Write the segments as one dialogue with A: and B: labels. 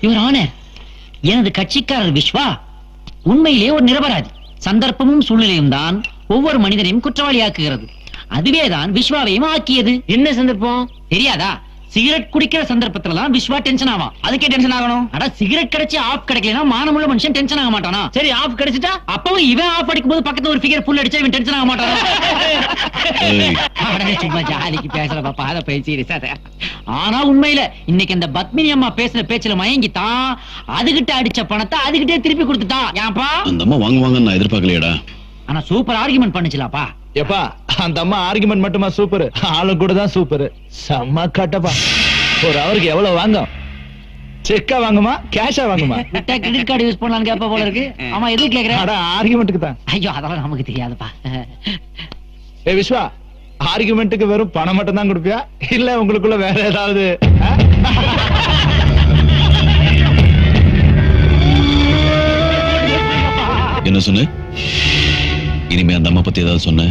A: Your honour, எனது கட்சிக்காரர் விஸ்வா உண்மையிலே ஒரு நிரபராதி. சந்தர்ப்பமும் சூழ்நிலையும் தான் ஒவ்வொரு மனிதனையும் குற்றவாளியாக்குகிறது. அதுவேதான் விஸ்வாவையும் ஆக்கியது. என்ன சந்தர்ப்பம் தெரியாதா? சிகரெட் குடிக்கிற சந்தர்ப்பத்துலதான் விஸ்வா டென்ஷன் ஆவான். அதுக்கே டென்ஷன் ஆகணும். அட சிகரெட் கிடைச்சு ஆஃப் கிடைக்கலனா மானமுள்ள மனுஷன் டென்ஷன் ஆக மாட்டானா? சரி, ஆஃப் கிடைச்சிட்டா அப்பவும் இவன் ஆஃப் அடிக்கும் போது பக்கத்துல ஒரு ஃபிகர் ஃபுல் அடிச்சா இவன் டென்ஷன் ஆக மாட்டானா? சும்மா ஜாலிக்கு பேசல பாப்பா, அத பேசி. ஆனா உண்மையில இன்னைக்கு அந்த பத்மினி அம்மா பேசுற பேச்சுல மயங்கிட்டான். அதுகிட்ட அடிச்ச பணத்தை அதுகிட்டே திருப்பி கொடுத்துட்டான். ஏன்பா
B: அந்த அம்மா வாங்குவாங்கன்னு நான் எதிர்பார்க்கலையடா.
A: ஆனா சூப்பர் ஆர்குமெண்ட் பண்ணுச்சுலாப்பா.
C: எப்பா அந்த அம்மா ஆர்குமெண்ட் மட்டுமா சூப்பர், ஆளு கூட தான் சூப்பர். செம்ம கட்டப்பா. ஒரு அவருக்கு எவ்வளவு வாங்கும்? செக்கா வாங்குமா கேஷா வாங்குமா?
A: விட்டா கிரெடிட் கார்டு யூஸ் பண்ணலாம்னு கேப்ப போல இருக்கு. ஆமா எதுக்கு கேக்குற?
C: அட ஆர்குமெண்ட்டுக்கு தான்.
A: ஐயோ அதெல்லாம் நமக்கு தெரியாதுப்பா.
C: ஏ விஸ்வா, ஆர்குமெண்ட்டுக்கு வெறும் பணம் மட்டும் தான் கொடுப்பியா இல்ல உங்களுக்குள்ள வேற ஏதாவது?
B: என்ன சொன்ன? இனிமே அந்த அம்மா பத்தி ஏதாவது சொன்ன?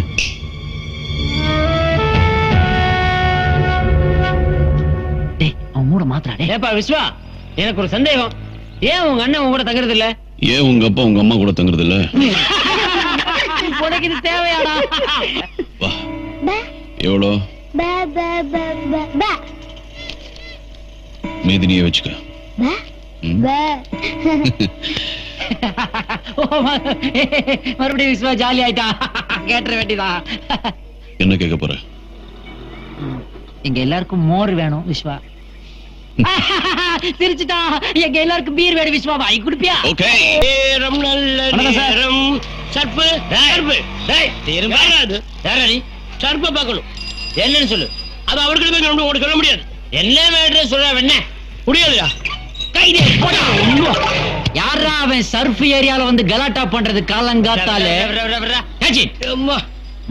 A: மூட மாத்திராடே. ஏப்பா விஸ்வா, எனக்கு ஒரு சந்தேகம். ஏன் உங்க அண்ணன் உங்க கூட தங்குறது இல்ல?
B: ஏன் உங்க அப்பா உங்க அம்மா கூட தங்குறது இல்ல?
A: உனக்கு இது தேவையாடா?
B: எவ்வளோ? மீதினியே வச்சுக்க.
A: மறுபடியும் விஸ்வா ஜாலி ஆயிட்டான். கேட்டுற வேண்டிதான்.
B: என்ன கேட்க போற?
A: எங்க எல்லாருக்கும் மோர் வேணும் விஸ்வா. சிரிச்சுட்டா. எங்க எல்லாருக்கும் பீர் வேணும் விஸ்வா. வாங்கி குடுப்பியா?
B: ஓகே.
D: நேரம் நல்ல நேரம். சர்ப்பு சர்ப்பு டேய் திரும்பாராது. யாரடி சர்ப்ப பார்க்கணும். என்னன்னு சொல்லு. அது அவர்கிட்ட போய் நம்ம சொல்ல முடியாது. என்ன வேற சொல்ற என்ன முடியாதுடா. கைதே போடா.
A: யாரா அவன் சர்ஃப் ஏரியால வந்து கலாட்டா பண்றது? காலங்காத்தால
D: காச்சி அம்மா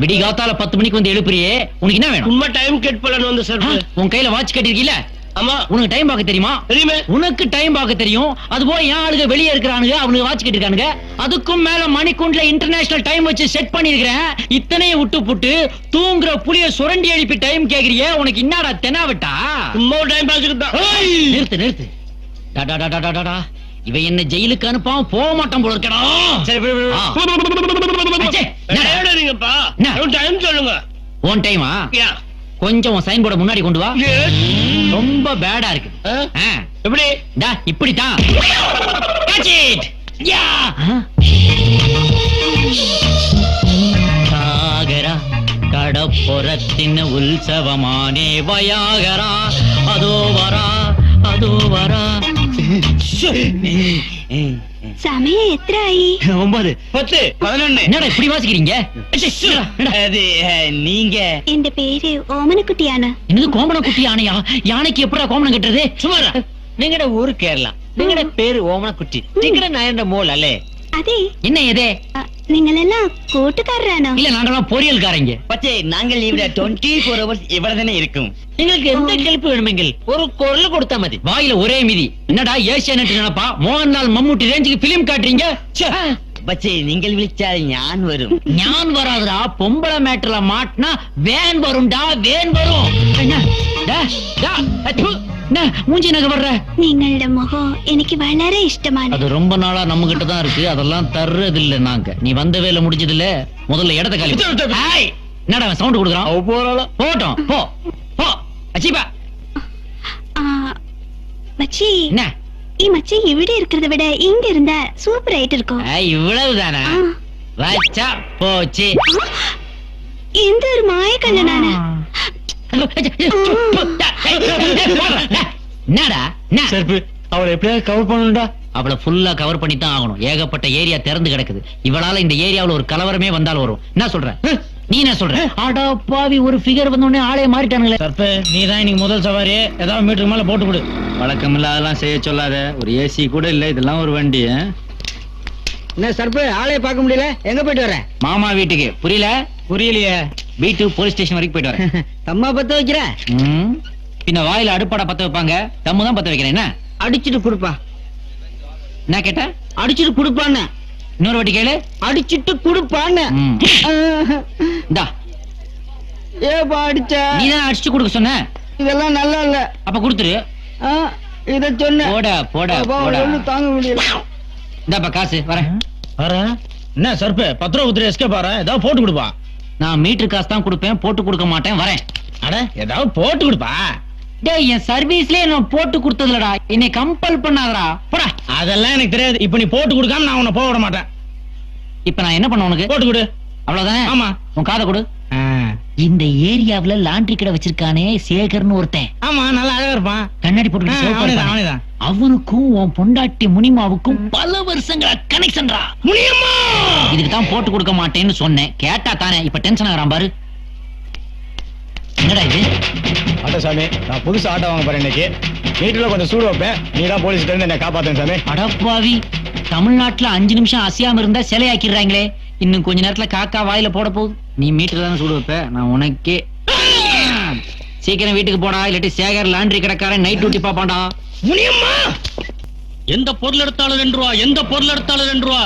A: விடி காத்தால 10 மணிக்கு வந்து எழுப்புறியே, உனக்கு என்ன வேணும்?
D: சும்மா டைம் கட் பண்ணனும் அந்த சர்ப்பு.
A: உன் கையில வாட்ச் கட்டிருக்கீல?
D: ஆமா.
A: உனக்கு டைம் பார்க்க தெரியுமா?
D: தெரியுமே.
A: உனக்கு டைம் பார்க்க தெரியும். அது போய் ஏன் ஆளுங்க வெளியே இருக்கிறானுங்க, அவனுக்கு வாட்ச் கட்டிருக்கானுங்க. அதுக்கும் மேல மணிக்கூண்ட்ல இன்டர்நேஷனல் டைம் வச்சு செட் பண்ணிருக்கிறேன். இத்தனையும் விட்டு புட்டு தூங்குற புளிய சுரண்டி எழுப்பி டைம் கேக்குறியே, உனக்கு என்னடா தெனாவட்டா?
D: சும்மா டைம் பாஸ்க்கு தான்.
A: நிறுத்து நிறுத்து. டாடா இவ என்ன ஜெயிலுக்கு அனுப்பாம போக மாட்டான் போல இருக்கடா.
D: சரி நீங்கப்பா டைம் சொல்லுங்க.
A: ஓன் டைமா? கொஞ்சம் சைன் போர்ட முன்னாடி கொண்டு வா. ரொம்ப பேடா இருக்கு.
D: எப்படி?
A: டா இப்படிதான். Catch it. யா. சாகரா கடப்புறத்தின் உற்சவமானே வயாகரா. அதோ வரா.
E: சமயம் எத்தனை?
A: 9
D: 10 11.
A: என்னடா இப்படி வாசிக்கிறீங்க?
D: அது நீங்க
E: என் பேரு ஓமனக்குட்டி யானை.
A: என்னது கோமன குட்டி யானையா? யானைக்கு எப்படா கோமனம் கட்டுறது?
D: சுமாரா നിങ്ങളുടെ ഊര് കേരള. നിങ്ങളുടെ പേര് ഓമനക്കുട്ടി. നിങ്ങളുടെ നായന്റെ മോൾ അല്ലേ?
E: അതെ.
A: என்ன ஏதே?
E: നിങ്ങളെല്ലാം കൂട്ടുകാരാണോ?
A: இல்ல நாங்கெல்லாம் பொரியல்காரங்க.
D: പക്ഷേ ഞങ്ങൾ ഇവിടെ 24 hours ഇവിടെ തന്നെ ഇരിക്കും. നിങ്ങൾക്ക് എന്ത് ഹെൽപ്പ് വേണമെങ്കിൽ ഒരു കുരൽ കൊടുത്താൽ മതി.
A: வாயில ஒரே மிதி. என்னடா ஏசியானெட் நினைப்பா? மோகன்லால் மம்முட்டி ரேஞ்சுக்கு பிலிம் காட்டுறீங்க.
D: പക്ഷേ നിങ്ങൾ വിളിച്ചാൽ ഞാൻ വരും.
A: ஞான் வராதுடா. பொம்பளை மேட்டர்ல மாட்டினா வேன் வரும்டா, வேன் வரும். மூஞ்சி நகை வர்ற.
E: നിങ്ങളുടെ മുഖം എനിക്ക് വളരെ ഇഷ്ടമാണ്.
A: அது ரொம்ப நாளா நம்ம கிட்ட தான் இருக்கு. அதெல்லாம் தர்றது இல்ல நாங்க. நீ வந்த வேலை முடிஞ்சது இல்ல. முதல்ல இடத்த காலி. என்னடா சவுண்ட் கொடுக்குறான்? போட்டோம் போ போ. அச்சிபா
E: மச்சி,
A: என்ன
E: ഈ മച്ചി ഇവിടെ இருக்கிறத விட இங்க இருந்தா சூப்பர் ஆயிட்டு இருக்கும்.
A: இவ்வளவுதானா? வச்சா போச்சு.
E: இந்த ஒரு மாய கண்ணனான.
A: என்னடா அவளை எப்படியாவது கவர் பண்ணணும்டா. அவளை ஃபுல்லா கவர் பண்ணி தான் ஆகணும். ஏகப்பட்ட ஏரியா திறந்து கிடக்குது. இவளால இந்த ஏரியாவுல ஒரு கலவரமே வந்தாலும் வரும். என்ன சொல்ற நீ? என்ன சொல்ற? ஆடா பாவி, ஒரு ஃபிகர் வந்த உடனே ஆளே மாறிட்டானுங்களே.
D: சர்ப்பு, நீ தான் இன்னைக்கு முதல் சவாரி. ஏதாவது மீட்டருக்கு மேல போட்டு கொடு.
A: வழக்கம் இல்லாதெல்லாம் செய்ய சொல்லாத. ஒரு ஏசி கூட இல்ல, இதெல்லாம் ஒரு வண்டி.
D: என்ன சர்ப்பு, ஆளைய பார்க்க முடியல. எங்க போயிட்டு வர?
A: மாமா வீட்டுக்கு.
D: புரியலையே.
A: வீட்டு போலீஸ் ஸ்டேஷன் வரைக்கும் போயிட்டு வரேன்.
D: தம்மா பத்த வைக்கிற?
A: பின்ன வாயில அடுப்பாடா பத்த வைப்பாங்க. தம்மு தான் பத்த வைக்கிறேன். என்ன
D: அடிச்சிட்டு குடுப்பா.
A: என்ன கேட்ட?
D: அடிச்சிட்டு குடுப்பான்னு.
A: இன்னொரு வாட்டி கேளு.
D: அடிச்சிட்டு குடுப்பான்னு.
A: இந்தா.
D: ஏப்பா அடிச்ச?
A: நீ தான் அடிச்சு கொடுக்க சொன்ன.
D: இதெல்லாம் நல்லா இல்ல.
A: அப்ப கொடுத்துரு.
F: இத சொன்னேன்
A: போட போட
F: அப்பா,
A: போட
F: ஒண்ணும் தாங்க முடியல
A: இந்தாப்பா காசு வரேன்.
D: என்ன சர்ப்பு 10 ரூபா குத்துரு எஸ்கே பாரு ஏதாவது போட்டு கொடுப்பா.
A: நான் மீட்டர் காசு தான் கொடுப்பேன், போட்டு கொடுக்க மாட்டேன். வரேன்.
D: அட ஏதாவது போட்டு கொடுப்பா.
A: டேய், என் சர்வீஸ்லயே நான் போட்டு கொடுத்ததுலடா, என்னை கம்பல் பண்ணாதடா. போடா.
D: அதெல்லாம் எனக்கு தெரியாது. இப்ப நீ போட்டு கொடுக்காம நான் உன்னை போக விட மாட்டேன்.
A: இப்ப நான் என்ன பண்ண உனக்கு?
D: போட்டு கொடு.
A: அவ்வளவுதானே?
D: ஆமா.
A: உன் காதை கொடு. இந்த ஏரியாவுல லாண்டரி கடை வச்சிருக்கானே சேகர்னு ஒருத்தன்,
D: ஆமா நல்லா அழகா இருப்பான்.
A: கண்ணாடி போட்டு சிவப்பா இருப்பானே.
D: அவனேதான்.
A: அவனுக்கும் உன் பொண்டாட்டி முனிமாவுக்கும் பல வருஷங்களா கனெக்ஷன்டா.
D: முனியம்மா
A: இதுக்கு தான் போட்டு கொடுக்க மாட்டேன்னு சொன்னேன். கேட்டா தானே இப்ப டென்ஷன் ஆகுறான் பாரு. என்னடா இது?
F: ஆட்டோ சாமி, நான் புதுசு ஆட்டோ வாங்க போறேன் இன்னைக்கு. வீட்டுல கொஞ்சம் சூடு வைப்பேன், நீ தான் போலீஸ்ல இருந்து என்ன காப்பாத்தேன் சாமி.
A: அடப்பாவி, தமிழ்நாட்டுல 5 நிமிஷம் அசையாம இருந்தா சிலையாக்கிடுறாங்களே. இன்னும் கொஞ்ச நேரத்துல காக்கா வாயில போட போகுது. நீ மீட்டர் தானே சூடு வைப்ப, நான் உனக்கே. சீக்கிரம் வீட்டுக்கு போடா, இல்லாட்டி சேகர் லாண்டரி கடைக்காரன் நைட் டியூட்டி பாப்பான்டா.
D: முனியம்மா எந்த பொருள் எடுத்தாலும் 2 ரூபா, எந்த பொருள் எடுத்தாலும் 2 ரூபா.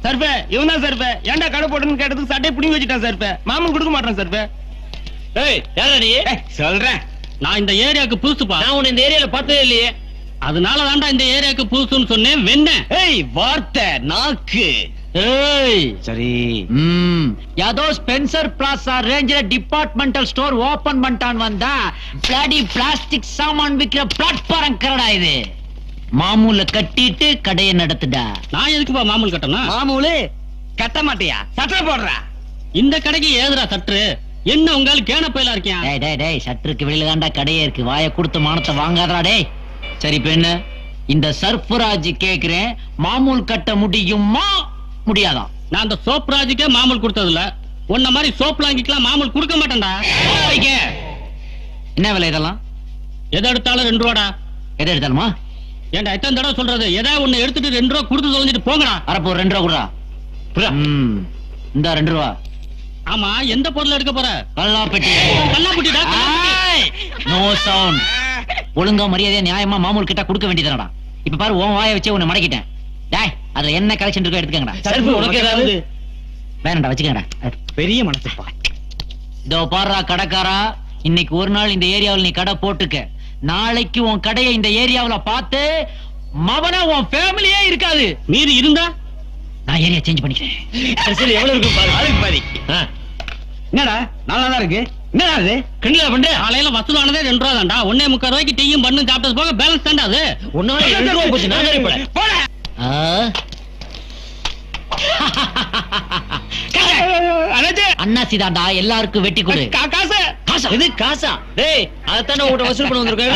F: சர்பே, இவன் தான் சர்பே. ஏன்டா கடை போட்டுன்னு கேட்டதுக்கு சட்டையை புடிங்கி வச்சுட்டான் சர்பே. மாமன் கொடுக்க மாட்டான் சர்பே.
D: ஏய் யாரா நீ?
F: சொல்றேன்,
D: நான் இந்த ஏரியாவுக்கு புதுசுப்பா.
F: நான் உன்னை இந்த ஏரியால பார்த்ததே இல்லையே.
D: அதனால தான்டா இந்த ஏரியாவுக்கு புதுசுன்னு சொன்னேன். வெண்ண
F: ஏய், வார்த்தை நாக்கு.
A: ஏய்,
F: சரி,
A: யாதோ ஸ்பென்சர் பிளாசா ரேஞ்சில டிபார்ட்மெண்டல் ஸ்டோர் ஓபன் பண்ணிட்டான் வந்தா பிளாடி பிளாஸ்டிக் சாமான் விக்கிற பிளாட்ஃபார்ம் கரடா இது. மாமூல கட்டிட்டு கடையை நடத்துடா.
D: நான் எதுக்குப்பா மாமூல் கட்டணும்?
F: மாமூலு கட்ட மாட்டியா? சட்டை போடுறா.
D: இந்த கடைக்கு ஏதுடா சற்று என்ன உங்கால கேன பயிலா இருக்கியா?
A: டேய் டேய் டேய், சட்டருக்கு வெளியில தான்டா கடையே இருக்கு. வாயை கொடுத்து மானத்தை வாங்காதடா டேய். சரி இப்ப என்ன, இந்த சர்ஃபராஜ் கேக்குறேன், மாமூல் கட்ட முடியுமா முடியாதா?
D: நான் அந்த சோப் ராஜுக்கே மாமூல் கொடுத்தது இல்ல. உன்ன மாதிரி சோப் லாங்கிக்கலாம் மாமூல் கொடுக்க மாட்டேன்டா.
A: என்ன விலை இதெல்லாம்?
D: எதை எடுத்தாலும் 2 ரூபாடா.
A: எதை எடுத்தாலுமா?
D: ஏன்டா எத்தனை தடவை சொல்றது? எதாவது ஒண்ணு எடுத்துட்டு 2 ரூபா கொடுத்து தொலைஞ்சிட்டு போங்கடா.
A: அரப்போ 2 ரூபா குடுறா. இந்த 2 ரூபா.
D: ஆமா, எந்த பொருள் எடுக்க போற?
A: கல்லாப்பெட்டி.
D: கல்லாப்பட்டிடா.
A: No sound. ஒழுங்கா மரியாதையா நியாயமா மாமூல் கிட்ட கொடுக்க வேண்டியதுடா. இப்ப பாரு, உன் வாயை வச்சு உன்னை மடக்கிட்டேன். டேய், அதுல என்ன கலெக்ஷன் இருக்கோ எடுத்துக்கங்கடா.
F: சர்பு, உனக்கு ஏதாவது?
A: வேணாம்டா, வச்சுக்கங்கடா.
F: பெரிய மனசுப்பா.
A: இதோ பாருடா கடைக்காரா, இன்னைக்கு ஒரு நாள் இந்த ஏரியாவுல நீ கடை போட்டுக்க. நாளைக்கு உன் கடையை இந்த ஏரியாவுல பார்த்து மவன உன் ஃபேமிலியே இருக்காது.
D: மீறி இருந்தா
A: நான் ஏரியா சேஞ்ச் பண்ணிக்கிறேன்.
F: சரி, எவ்வளவு இருக்கும் பாரு. ஆளுக்கு பாதி. என்னடா நல்லா தான் இருக்கு. என்னடா அது?
D: கிண்டலா பண்ற? காலையில வசூலானதே 2 ரூபா தான்டா. 1.25 ரூபாய்க்கு டீயும் பண்ணு சாப்பிட்டது போக பேலன்ஸ் தான்டா அது.
F: ஒன்னால 2 ரூபா போச்சு. நான் சரி போறேன். போடா.
A: அண்ணாசி தாண்டா, எல்லாருக்கும் வெட்டி கொடு.
F: காசு.
A: காசா?
F: இது காசா? டேய், அதத்தானே உன்கிட்ட வசூல் பண்ண வந்திருக்கேன்.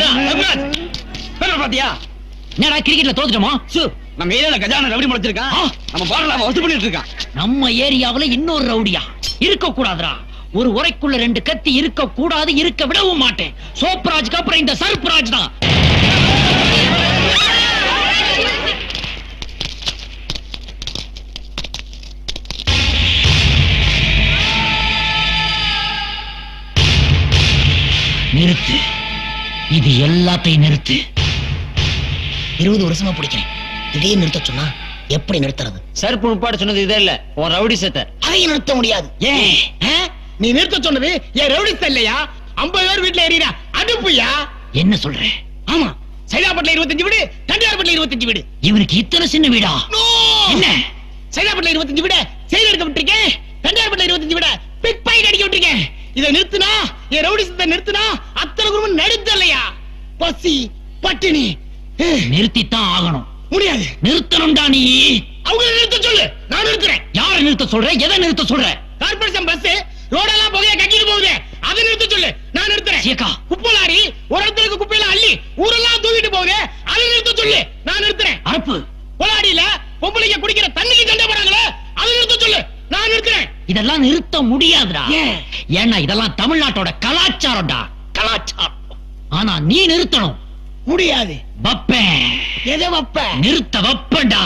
F: பாத்தியா?
A: என்னடா கிரிக்கெட்ல தோத்துட்டோமா?
F: நம்ம ஏரியால கஜானா ரவுடி முளைச்சிருக்கான். நம்ம பாரல வசூல் பண்ணிட்டு இருக்கான்.
A: நம்ம ஏரியாவுல இன்னொரு ரவுடியா இருக்க கூடாதுடா. ஒரு உரைக்குள்ள 2 கத்தி இருக்க கூடாது, இருக்க விடவும் மாட்டேன். சோப்ராஜ்க்கு அப்புறம் இந்த சர்ப்ராஜ் தான். நிறுத்து, இது எல்லாத்தையும் நிறுத்து. 20 வருஷமா பிடிக்கிறேன், திடீர்னு நிறுத்த சொன்னா எப்படி நிறுத்துறது?
F: சர்ப்பு உட்பாடு சொன்னது இதே இல்ல, உன் ரவுடி சத்த.
A: அதையும் நிறுத்த முடியாது.
F: ஏன் நீ நிறுத்த சொன்னது ஏன் ரவுடி இல்லையா? 50 பேர் வீட்டுல ஏறினா அடுப்புயா?
A: என்ன சொல்ற?
F: ஆமா, சைதாப்பட்டில 25 வீடு, தண்டியார்பட்டில 25 வீடு.
A: இவனுக்கு இத்தனை சின்ன வீடா? என்ன?
F: சைதாப்பட்டில 25 வீடு செயல் எடுக்க விட்டுருக்கேன். தண்டியார்பட்டில 25 வீடு பிக் பாக்கெட் அடிக்க விட்டுருக்கேன். இதை நிறுத்தினா, என் ரவுடி சத்த நிறுத்தினா அத்தனை குடும்பம் நடுத்தலையா? பசி பட்டினி
A: நிறுத்தித்தான் ஆகணும்.
F: முடியாது.
A: நிறுத்தணும்டா நீ.
F: அவங்க நிறுத்த சொல்லு, நான் நிறுத்துறேன்.
A: யாரை நிறுத்த சொல்ற? எதை நிறுத்த சொல்ற?
F: கார்பரேஷன் பஸ் ரோடெல்லாம் புகைய கட்டிட்டு போகுது, அதை நிறுத்த சொல்லு, நான் நிறுத்துறேன்.
A: சீக்கா.
F: குப்பை லாரி ஒரு இடத்துல குப்பையெல்லாம் அள்ளி ஊரெல்லாம் தூக்கிட்டு போகுது, அதை நிறுத்த சொல்லு, நான் நிறுத்துறேன்.
A: அரப்பு.
F: பொலாடியில பொம்பளைங்க குடிக்கிற தண்ணிக்கு சண்டை போறாங்களே, அதை நிறுத்த சொல்லு, நான் நிறுத்துறேன்.
A: இதெல்லாம் நிறுத்த முடியாதுடா. ஏன்னா இதெல்லாம் தமிழ்நாட்டோட கலாச்சாரம்டா, கலாச்சாரம். ஆனா நீ நிறுத்தணும்.
F: முடியாது.
A: வப்பேன்.
F: எதை வப்ப?
A: நிறுத்த வப்பேன்டா.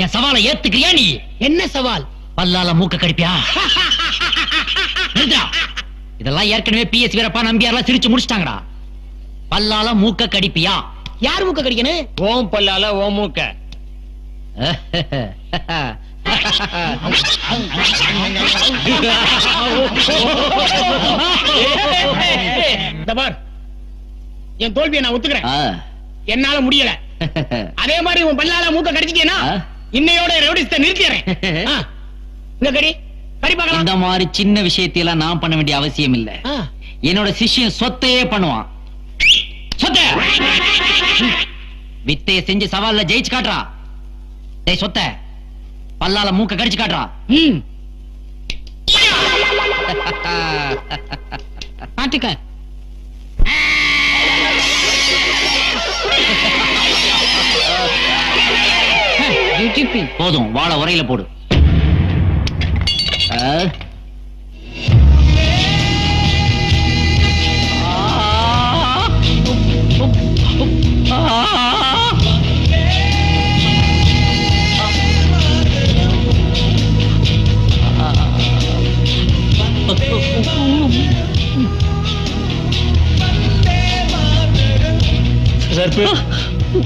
A: என் சவாலை ஏத்துக்கிறியா நீ?
F: என்ன சவால்?
A: பல்லால மூக்க கடிப்பியா? நிறுத்தா. இதெல்லாம் ஏற்கனவே பிஎஸ் வீரப்பா நம்பியார்லாம் சிரிச்சு முடிச்சிட்டாங்கடா. பல்லால மூக்க கடிப்பியா?
F: யார் மூக்க கடிக்கணும்? ஓம் பல்லால ஓம் மூக்க. என் தோல்வியை நான் ஒத்துக்கிறேன். என்னால முடியல. அதே மாதிரி உன் பல்லால மூக்க கடிச்சிட்டேனா இன்னையோட ரவுடிஸ்ட நிறுத்திடுறேன். இந்த கடி கடி பார்க்கலாம்.
A: இந்த மாதிரி சின்ன விஷயத்தையெல்லாம் நான் பண்ண வேண்டிய அவசியம் இல்ல. என்னோட சிஷ்யன் சொத்தையே பண்ணுவான். சொத்த வித்தைய செஞ்சு சவால்ல ஜெயிச்சு காட்டுறா. டேய் சொத்த, பல்லால மூக்க கடிச்சு காட்டுறா.
F: பாட்டுக்க
A: போதும், வாழ உரையில போடு.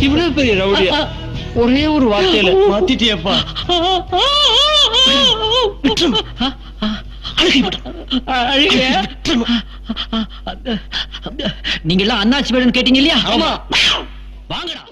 D: இவ்வளவு பெரிய ரவுடியா ஒரே ஒரு வார்த்தையில மாத்திட்டியப்பா.
A: நீங்க எல்லாம் அண்ணாச்சி வேணும்னு கேட்டீங்க இல்லையா? வாங்கடா.